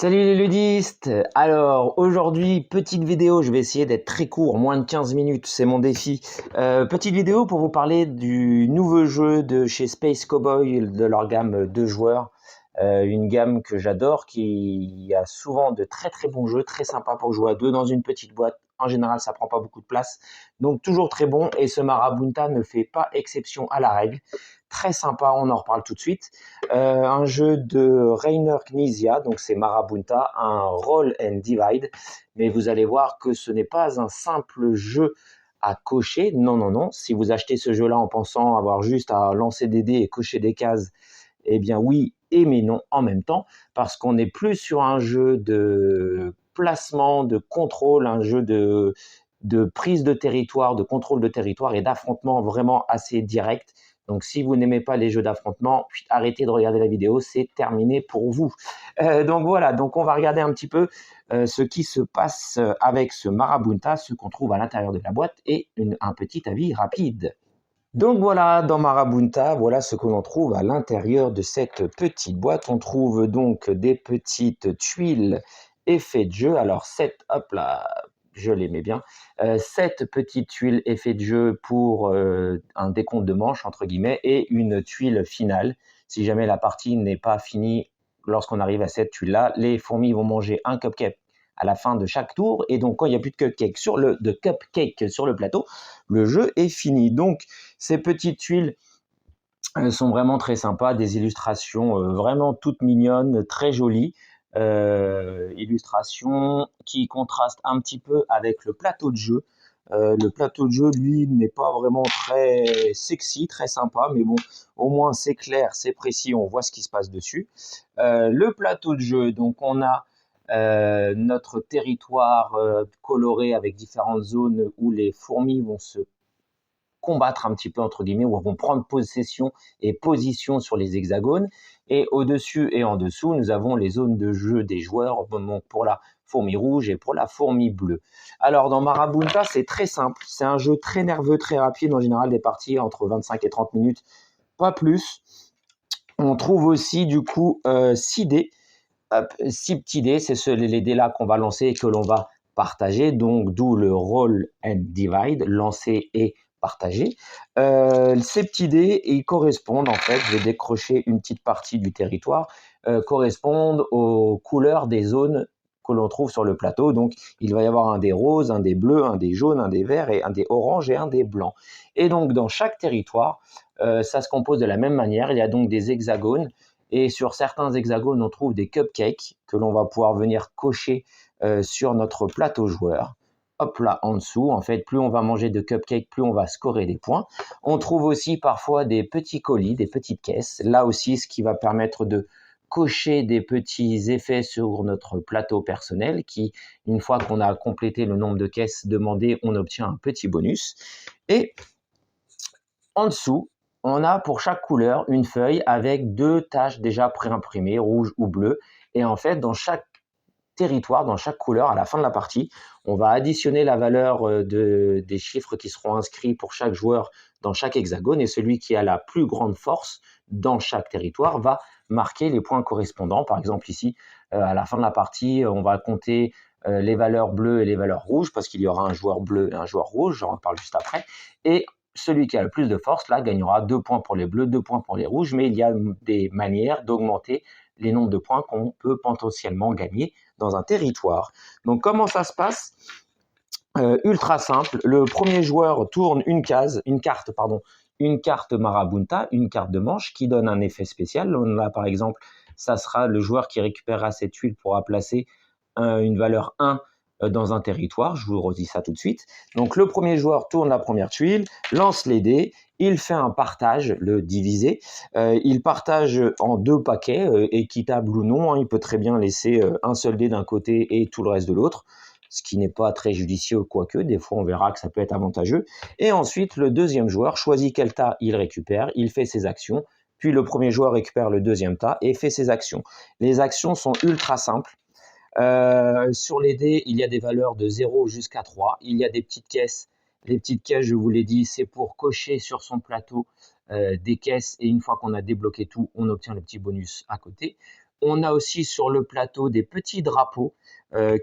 Salut les ludistes! Alors aujourd'hui, petite vidéo, je vais essayer d'être très court, moins de 15 minutes, c'est mon défi. Petite vidéo pour vous parler du nouveau jeu de chez Space Cowboy, de leur gamme 2 joueurs. Une gamme que j'adore, qui a souvent de très très bons jeux, très sympas pour jouer à deux dans une petite boîte. En général, ça prend pas beaucoup de place, donc toujours très bon. Et ce Marabunta ne fait pas exception à la règle. Très sympa, on en reparle tout de suite. Un jeu de Rainer Knizia, donc c'est Marabunta, un Roll and Divide, mais vous allez voir que ce n'est pas un simple jeu à cocher, non, non, non. Si vous achetez ce jeu-là en pensant avoir juste à lancer des dés et cocher des cases, eh bien oui et mais non en même temps, parce qu'on n'est plus sur un jeu de placement, de contrôle, un jeu de prise de territoire, de contrôle de territoire et d'affrontement vraiment assez direct. Donc si vous n'aimez pas les jeux d'affrontement, arrêtez de regarder la vidéo, c'est terminé pour vous. Donc voilà, donc on va regarder un petit peu ce qui se passe avec ce Marabunta, ce qu'on trouve à l'intérieur de la boîte et un petit avis rapide. Donc voilà, dans Marabunta, voilà ce que l'on trouve à l'intérieur de cette petite boîte. On trouve donc des petites tuiles effets de jeu. Alors 7, hop là, je les mets bien. 7 petites tuiles effets de jeu pour un décompte de manches, entre guillemets, et une tuile finale. Si jamais la partie n'est pas finie, lorsqu'on arrive à cette tuile-là, les fourmis vont manger un cupcake à la fin de chaque tour. Et donc, quand il n'y a plus de cupcake sur le plateau, le jeu est fini. Donc, ces petites tuiles sont vraiment très sympas, des illustrations vraiment toutes mignonnes, très jolies. Illustrations qui contrastent un petit peu avec le plateau de jeu. Le plateau de jeu, lui, n'est pas vraiment très sexy, très sympa, mais bon, au moins c'est clair, c'est précis, on voit ce qui se passe dessus. Le plateau de jeu, donc on a notre territoire coloré avec différentes zones où les fourmis vont se combattre un petit peu entre guillemets, où vont prendre possession et position sur les hexagones. Et au-dessus et en dessous, nous avons les zones de jeu des joueurs pour la fourmi rouge et pour la fourmi bleue. Alors dans Marabunta, c'est très simple, c'est un jeu très nerveux, très rapide, en général des parties entre 25 et 30 minutes, pas plus. On trouve aussi du coup 6 dés, 6 petits dés, c'est les dés là qu'on va lancer et que l'on va partager, donc d'où le roll and divide, lancer et partager. Ces petits dés, ils correspondent en fait, je vais décrocher une petite partie du territoire, correspondent aux couleurs des zones que l'on trouve sur le plateau. Donc il va y avoir un dé rose, un dé bleu, un dé jaune, un dé vert et un dé orange et un dé blanc. Et donc dans chaque territoire, ça se compose de la même manière. Il y a donc des hexagones et sur certains hexagones, on trouve des cupcakes que l'on va pouvoir venir cocher sur notre plateau joueur. Hop là, en dessous, en fait, plus on va manger de cupcakes, plus on va scorer des points. On trouve aussi parfois des petits colis, des petites caisses. Là aussi, ce qui va permettre de cocher des petits effets sur notre plateau personnel qui, une fois qu'on a complété le nombre de caisses demandées, on obtient un petit bonus. Et en dessous, on a pour chaque couleur une feuille avec 2 taches déjà préimprimées, rouge ou bleu. Et en fait, dans chaque territoire, dans chaque couleur, à la fin de la partie, on va additionner la valeur des chiffres qui seront inscrits pour chaque joueur dans chaque hexagone. Et celui qui a la plus grande force dans chaque territoire va marquer les points correspondants. Par exemple, ici, à la fin de la partie, on va compter les valeurs bleues et les valeurs rouges parce qu'il y aura un joueur bleu et un joueur rouge. J'en reparle juste après. Et celui qui a le plus de force, là, gagnera 2 points pour les bleus, 2 points pour les rouges, mais il y a des manières d'augmenter les nombres de points qu'on peut potentiellement gagner dans un territoire. Donc comment ça se passe? Ultra simple, le premier joueur tourne une carte Marabunta, une carte de manche qui donne un effet spécial. Là, par exemple, ça sera le joueur qui récupérera cette tuile pourra placer une valeur 1 dans un territoire. Je vous redis ça tout de suite. Donc le premier joueur tourne la première tuile, lance les dés, il fait un partage, le divisé. Il partage en 2 paquets, équitable ou non. Il peut très bien laisser un seul dé d'un côté et tout le reste de l'autre, ce qui n'est pas très judicieux, quoique des fois on verra que ça peut être avantageux. Et ensuite, le deuxième joueur choisit quel tas il récupère, il fait ses actions, puis le premier joueur récupère le deuxième tas et fait ses actions. Les actions sont ultra simples. Sur les dés, il y a des valeurs de 0 jusqu'à 3. Il y a des petites caisses. Les petites caisses, je vous l'ai dit, c'est pour cocher sur son plateau des caisses. Et une fois qu'on a débloqué tout, on obtient le petit bonus à côté. On a aussi sur le plateau des petits drapeaux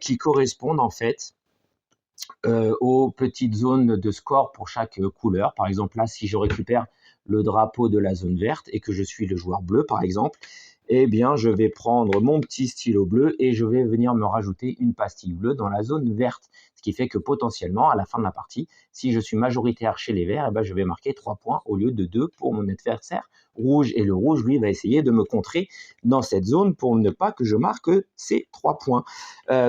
qui correspondent en fait aux petites zones de score pour chaque couleur. Par exemple, là, si je récupère le drapeau de la zone verte et que je suis le joueur bleu, par exemple, eh bien, je vais prendre mon petit stylo bleu et je vais venir me rajouter une pastille bleue dans la zone verte. Ce qui fait que potentiellement, à la fin de la partie, si je suis majoritaire chez les verts, eh ben, je vais marquer 3 points au lieu de 2 pour mon adversaire rouge. Et le rouge, lui, va essayer de me contrer dans cette zone pour ne pas que je marque ces 3 points.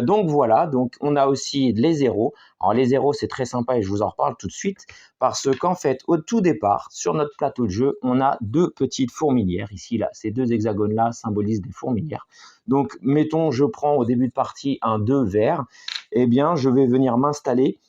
Donc voilà, donc on a aussi les zéros. Alors les zéros, c'est très sympa et je vous en reparle tout de suite parce qu'en fait, au tout départ, sur notre plateau de jeu, on a deux petites fourmilières. Ici, là, ces deux hexagones-là symbolisent des fourmilières. Donc, mettons, je prends au début de partie un 2 vert. Eh bien, je vais venir m'installer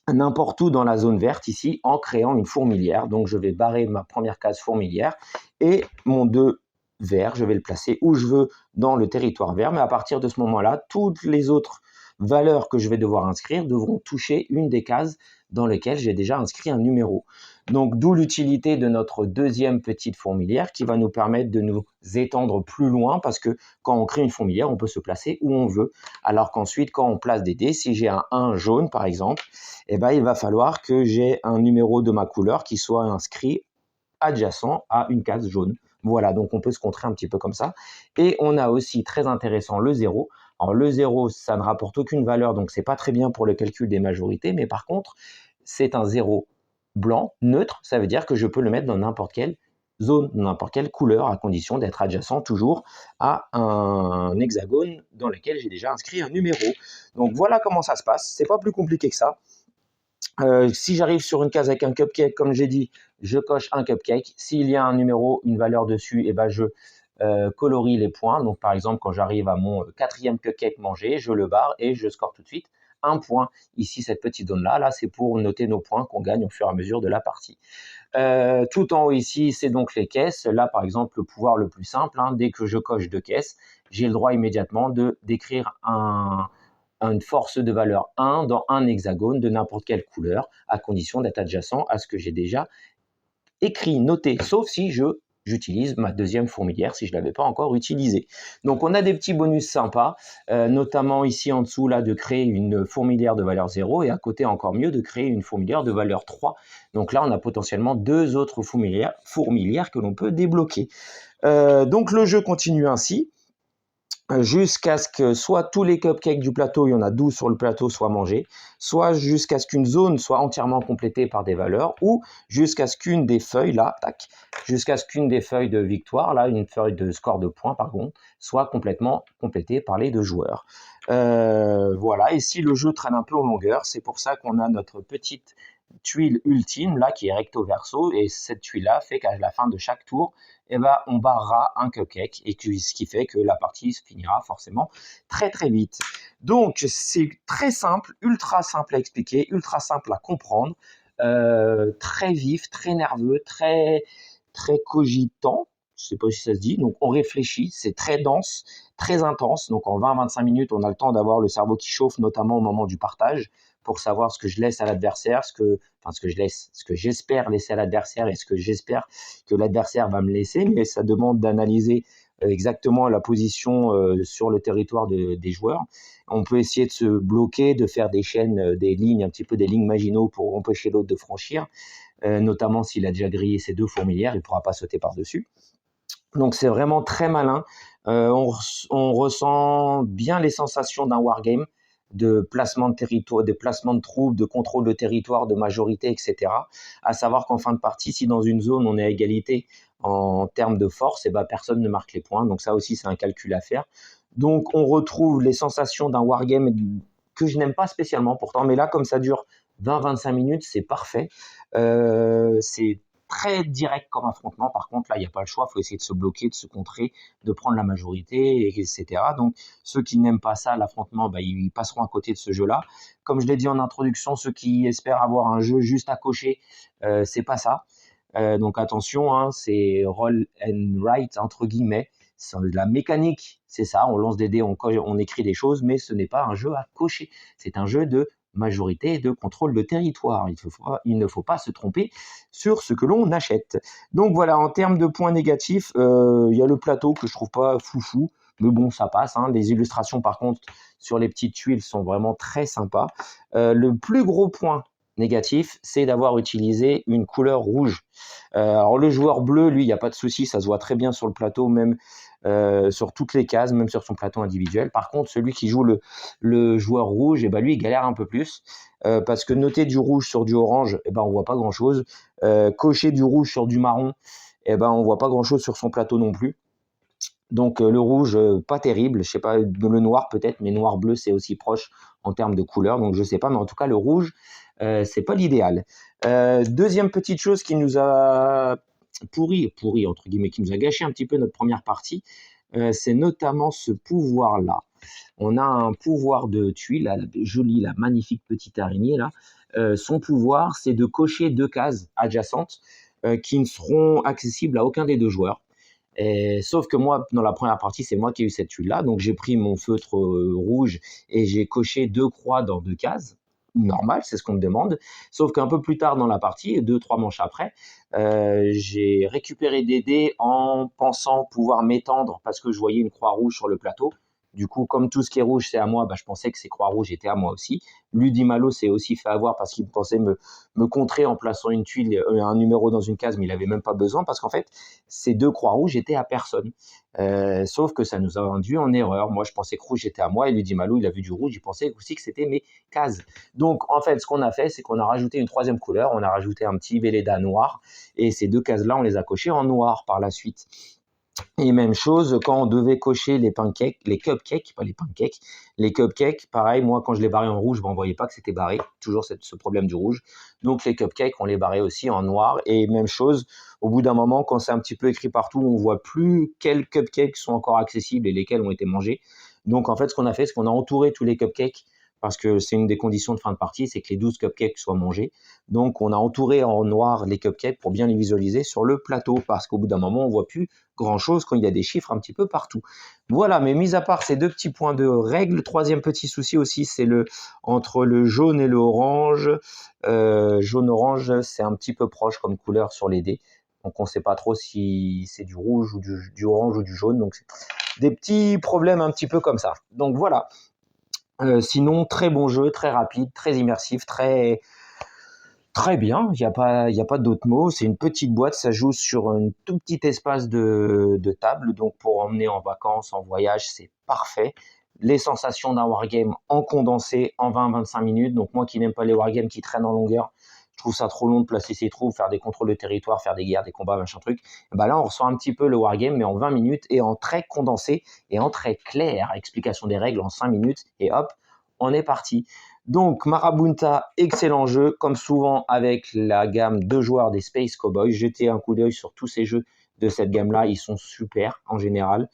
n'importe où dans la zone verte ici en créant une fourmilière. Donc, je vais barrer ma première case fourmilière et mon 2 vert, je vais le placer où je veux dans le territoire vert. Mais à partir de ce moment-là, toutes les autres valeurs que je vais devoir inscrire devront toucher une des cases dans lesquelles j'ai déjà inscrit un numéro. Donc, d'où l'utilité de notre deuxième petite fourmilière qui va nous permettre de nous étendre plus loin parce que quand on crée une fourmilière, on peut se placer où on veut. Alors qu'ensuite, quand on place des dés, si j'ai un 1 jaune par exemple, eh ben, il va falloir que j'ai un numéro de ma couleur qui soit inscrit adjacent à une case jaune. Voilà, donc on peut se contrer un petit peu comme ça. Et on a aussi, très intéressant, le 0. Alors le 0, ça ne rapporte aucune valeur, donc c'est pas très bien pour le calcul des majorités, mais par contre, c'est un 0 blanc, neutre, ça veut dire que je peux le mettre dans n'importe quelle zone, n'importe quelle couleur, à condition d'être adjacent toujours à un hexagone dans lequel j'ai déjà inscrit un numéro. Donc voilà comment ça se passe, c'est pas plus compliqué que ça. Si j'arrive sur une case avec un cupcake, comme j'ai dit, je coche un cupcake. S'il y a un numéro, une valeur dessus, eh ben je colorie les points. Donc, par exemple, quand j'arrive à mon quatrième cupcake mangé, je le barre et je score tout de suite un point. Ici, cette petite zone-là, là, c'est pour noter nos points qu'on gagne au fur et à mesure de la partie. Tout en haut ici, c'est donc les caisses. Là, par exemple, le pouvoir le plus simple, hein, dès que je coche 2 caisses, j'ai le droit immédiatement d'écrire une force de valeur 1 dans un hexagone de n'importe quelle couleur, à condition d'être adjacent à ce que j'ai déjà écrit, noté, sauf si j'utilise ma deuxième fourmilière si je ne l'avais pas encore utilisée. Donc on a des petits bonus sympas, notamment ici en dessous là de créer une fourmilière de valeur 0 et à côté encore mieux de créer une fourmilière de valeur 3. Donc là on a potentiellement deux autres fourmilières que l'on peut débloquer. Donc le jeu continue ainsi jusqu'à ce que soit tous les cupcakes du plateau, il y en a 12 sur le plateau, soient mangés, soit jusqu'à ce qu'une zone soit entièrement complétée par des valeurs, ou jusqu'à ce qu'une des feuilles, là, tac, jusqu'à ce qu'une des feuilles de victoire, là, une feuille de score de points, par contre, soit complètement complétée par les deux joueurs. Voilà, et si le jeu traîne un peu en longueur, c'est pour ça qu'on a notre petite tuile ultime, là, qui est recto verso, et cette tuile-là fait qu'à la fin de chaque tour, eh ben, on barrera un cupcake, et ce qui fait que la partie se finira forcément très très vite. Donc c'est très simple, ultra simple à expliquer, ultra simple à comprendre, très vif, très nerveux, très cogitant, je ne sais pas si ça se dit, donc on réfléchit, c'est très dense, très intense, donc en 20-25 minutes on a le temps d'avoir le cerveau qui chauffe, notamment au moment du partage, pour savoir ce que je laisse à l'adversaire, ce que j'espère laisser à l'adversaire et ce que j'espère que l'adversaire va me laisser, mais ça demande d'analyser exactement la position sur le territoire des joueurs. On peut essayer de se bloquer, de faire des chaînes, des lignes, un petit peu des lignes Maginot pour empêcher l'autre de franchir, notamment s'il a déjà grillé ses deux fourmilières, il ne pourra pas sauter par-dessus. Donc c'est vraiment très malin. On ressent bien les sensations d'un wargame, de placement de territoire, de placement de troupes, de contrôle de territoire, de majorité, etc. À savoir qu'en fin de partie, si dans une zone on est à égalité en termes de force, et ben personne ne marque les points. Donc ça aussi c'est un calcul à faire. Donc on retrouve les sensations d'un wargame que je n'aime pas spécialement pourtant, mais là comme ça dure 20-25 minutes, c'est parfait. C'est très direct comme affrontement. Par contre, là, il n'y a pas le choix. Il faut essayer de se bloquer, de se contrer, de prendre la majorité, etc. Donc, ceux qui n'aiment pas ça, l'affrontement, bah, ils passeront à côté de ce jeu-là. Comme je l'ai dit en introduction, ceux qui espèrent avoir un jeu juste à cocher, c'est pas ça. Donc, attention, hein, c'est roll and write, entre guillemets. C'est de la mécanique, c'est ça. On lance des dés, on écrit des choses, mais ce n'est pas un jeu à cocher. C'est un jeu de majorité de contrôle de territoire. Il ne faut pas se tromper sur ce que l'on achète. Donc voilà, en termes de points négatifs, il y a le plateau que je trouve pas foufou, mais bon, ça passe, hein. Les illustrations, par contre, sur les petites tuiles sont vraiment très sympas. Le plus gros point négatif, c'est d'avoir utilisé une couleur rouge. Alors le joueur bleu, lui, il n'y a pas de souci, ça se voit très bien sur le plateau, même sur toutes les cases, même sur son plateau individuel. Par contre, celui qui joue le joueur rouge, eh ben, lui, il galère un peu plus, parce que noter du rouge sur du orange, eh ben, on voit pas grand-chose. Cocher du rouge sur du marron, eh ben, on voit pas grand-chose sur son plateau non plus. Donc le rouge, pas terrible, je sais pas, le noir peut-être, mais noir-bleu, c'est aussi proche en termes de couleur, donc je sais pas, mais en tout cas, le rouge, c'est pas l'idéal. Deuxième petite chose qui nous a pourri entre guillemets, qui nous a gâché un petit peu notre première partie, c'est notamment ce pouvoir-là. On a un pouvoir de tuile, la jolie, la magnifique petite araignée là. Son pouvoir, c'est de cocher 2 cases adjacentes qui ne seront accessibles à aucun des 2 joueurs. Sauf que moi, dans la première partie, c'est moi qui ai eu cette tuile-là. Donc j'ai pris mon feutre rouge et j'ai coché 2 croix dans 2 cases. Normal, c'est ce qu'on me demande. Sauf qu'un peu plus tard dans la partie, 2-3 manches après, j'ai récupéré des dés en pensant pouvoir m'étendre parce que je voyais une croix rouge sur le plateau. Du coup, comme tout ce qui est rouge, c'est à moi, bah, je pensais que ces croix rouges étaient à moi aussi. Ludimalo s'est aussi fait avoir parce qu'il pensait me contrer en plaçant une tuile, un numéro dans une case, mais il n'avait même pas besoin parce qu'en fait, ces 2 croix rouges étaient à personne. Sauf que ça nous a induit en erreur. Moi, je pensais que rouge était à moi et Ludimalo, il a vu du rouge, il pensait aussi que c'était mes cases. Donc, en fait, ce qu'on a fait, c'est qu'on a rajouté une 3e couleur, on a rajouté un petit Velleda noir et ces 2 cases-là, on les a cochées en noir par la suite. Et même chose, quand on devait cocher les pancakes, les cupcakes, pas les pancakes, les cupcakes, pareil, moi, quand je les barrais en rouge, ben, on voyait pas que c'était barré, toujours ce problème du rouge. Donc, les cupcakes, on les barrait aussi en noir. Et même chose, au bout d'un moment, quand c'est un petit peu écrit partout, on voit plus quels cupcakes sont encore accessibles et lesquels ont été mangés. Donc, en fait, ce qu'on a fait, c'est qu'on a entouré tous les cupcakes parce que c'est une des conditions de fin de partie, c'est que les 12 cupcakes soient mangés. Donc, on a entouré en noir les cupcakes pour bien les visualiser sur le plateau, parce qu'au bout d'un moment, on voit plus grand-chose quand il y a des chiffres un petit peu partout. Voilà, mais mis à part ces 2 petits points de règle, 3e petit souci aussi, c'est entre le jaune et le orange. Jaune-orange, c'est un petit peu proche comme couleur sur les dés. Donc, on ne sait pas trop si c'est du rouge ou du orange ou du jaune. Donc, c'est des petits problèmes un petit peu comme ça. Donc, voilà. Sinon, très bon jeu, très rapide, très immersif, très bien. Il y a pas d'autres mots. C'est une petite boîte, ça joue sur un tout petit espace de table, donc pour emmener en vacances, en voyage, c'est parfait. Les sensations d'un wargame en condensé en 20-25 minutes. Donc moi qui n'aime pas les wargames qui traînent en longueur, je trouve ça trop long de placer ses troupes, faire des contrôles de territoire, faire des guerres, des combats, machin truc. Bah là, on ressent un petit peu le wargame, mais en 20 minutes et en très condensé et en très clair. Explication des règles en 5 minutes et hop, on est parti. Donc Marabunta, excellent jeu, comme souvent avec la gamme de joueurs des Space Cowboys. Jetez un coup d'œil sur tous ces jeux de cette gamme-là, ils sont super en général,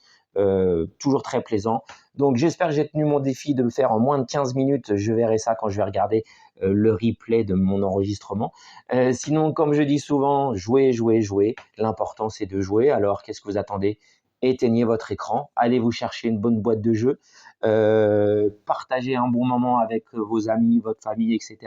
toujours très plaisants. Donc j'espère que j'ai tenu mon défi de me faire en moins de 15 minutes, je verrai ça quand je vais regarder le replay de mon enregistrement. Sinon, comme je dis souvent, jouez, jouez, jouez. L'important c'est de jouer, alors qu'est-ce que vous attendez? Éteignez votre écran, allez vous chercher une bonne boîte de jeux, partagez un bon moment avec vos amis, votre famille, etc.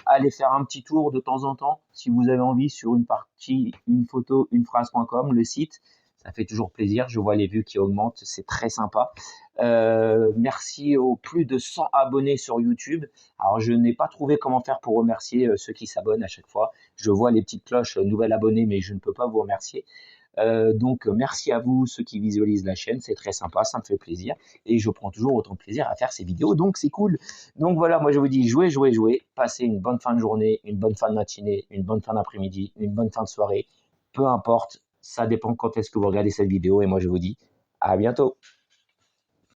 Allez faire un petit tour de temps en temps, si vous avez envie, sur une partie, une photo, une phrase.com, le site. Ça fait toujours plaisir, je vois les vues qui augmentent, c'est très sympa. Merci aux plus de 100 abonnés sur YouTube. Alors, je n'ai pas trouvé comment faire pour remercier ceux qui s'abonnent à chaque fois. Je vois les petites cloches, nouvel abonné, mais je ne peux pas vous remercier. Donc merci à vous ceux qui visualisent la chaîne, c'est très sympa, ça me fait plaisir et je prends toujours autant de plaisir à faire ces vidéos, donc c'est cool. Donc voilà, moi je vous dis jouez, jouez, jouez, passez une bonne fin de journée, une bonne fin de matinée, une bonne fin d'après-midi, une bonne fin de soirée, peu importe, ça dépend quand est-ce que vous regardez cette vidéo et moi je vous dis à bientôt.